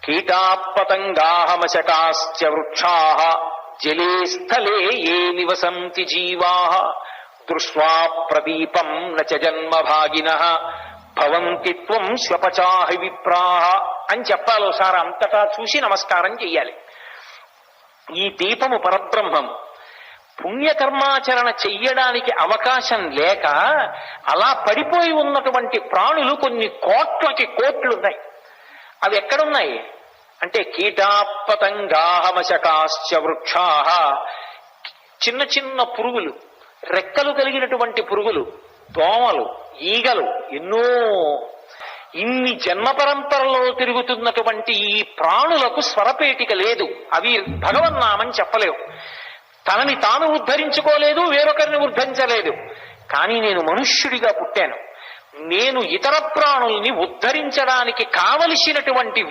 కీటాపతంగాహమశకాశ్చ వృక్షాః జలే స్థలే ఏ నివసంతి జీవాః దృష్ట్వా ప్రదీపం నచ జన్మభాగినః భవంతి త్వం శ్వపచాహి విప్రాః అని చెప్పాలి. ఒకసారి అంతటా చూసి నమస్కారం చెయ్యాలి. ఈ దీపము పరబ్రహ్మం. పుణ్యకర్మాచరణ చెయ్యడానికి అవకాశం లేక అలా పడిపోయి ఉన్నటువంటి ప్రాణులు కొన్ని కోట్లకి కోట్లున్నాయి. అవి ఎక్కడున్నాయి అంటే కీటాపతంగాహమశకాశ్చ వృక్షాః, చిన్న చిన్న పురుగులు, రెక్కలు కలిగినటువంటి పురుగులు, దోమలు, ఈగలు, ఎన్నో ఇన్ని జన్మ పరంపరలో తిరుగుతున్నటువంటి ఈ ప్రాణులకు స్వరపేటిక లేదు. అవి భగవన్నామం చెప్పలేవు. తనని తాను ఉద్ధరించుకోలేదు, వేరొకరిని ఉద్ధరించలేదు. కానీ నేను మనుష్యుడిగా పుట్టాను. నేను ఇతర ప్రాణుల్ని ఉద్ధరించడానికి కావలసినటువంటి